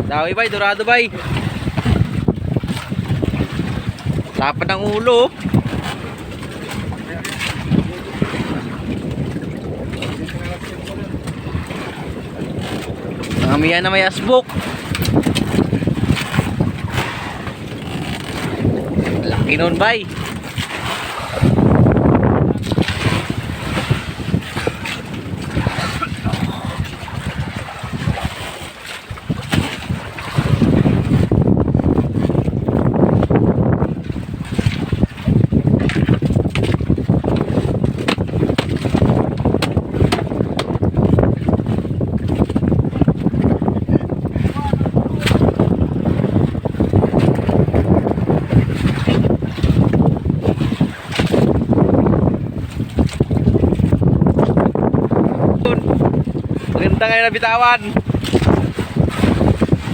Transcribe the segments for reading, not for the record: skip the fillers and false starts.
Dawi bay, dorado bay. Lapad ng ulo. Amiyan na may asbok. Laki nun bay. Maganda ngayon na bitawan.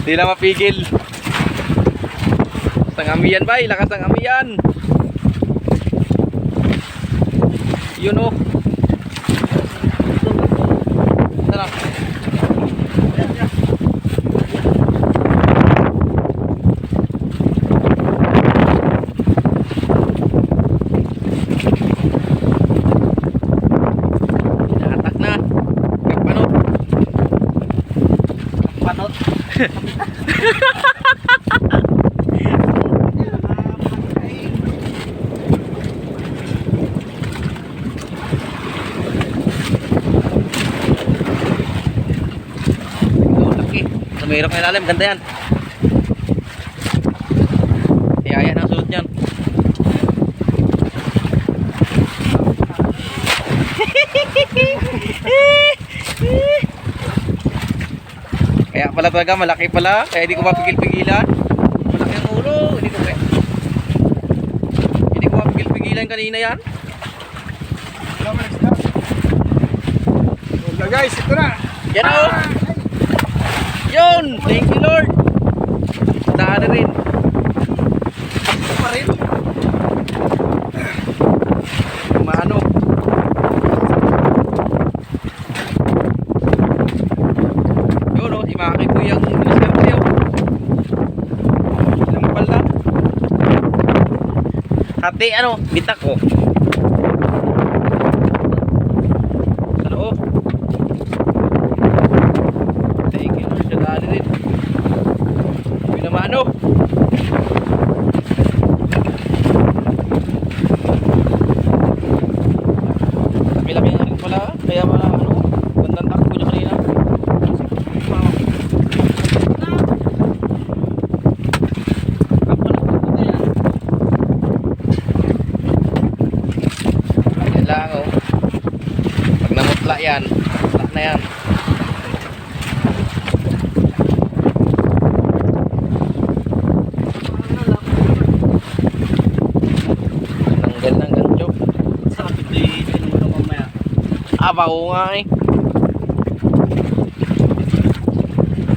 Hindi na mapigil. Lakas ang amiyan bay, lakas ang amiyan. Yun o. Sarap. Nahatak na. Kapanot. Kapanot. Sumirok na ilalim, ganda yan. Tiyaya na ang sulot yan. Kaya pala talaga, malaki pala. Kaya hindi ko mapigil-pigilan. Malaki ang ulo. Hindi ko mapigil-pigilan kanina yan. Guys, ito na. Yan o. Yun! Thank you Lord! Daan na rin. Ito pa rin. Maano? Yun o, si Maki po yung diskarte o. Lampal lang. Hati ano, bitak o. Sa loob. Thank you Lord, daan na rin. Yun naman o. Laki-laki na rin pala. Kaya pala ano, gandang takbo niya kanina. Yan lang o. Pag namutla yan, mutla na yan. Tanggal ng gancho. Sarap hindi mo mamaya. Aba ko nga eh.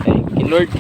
Thank you Lord.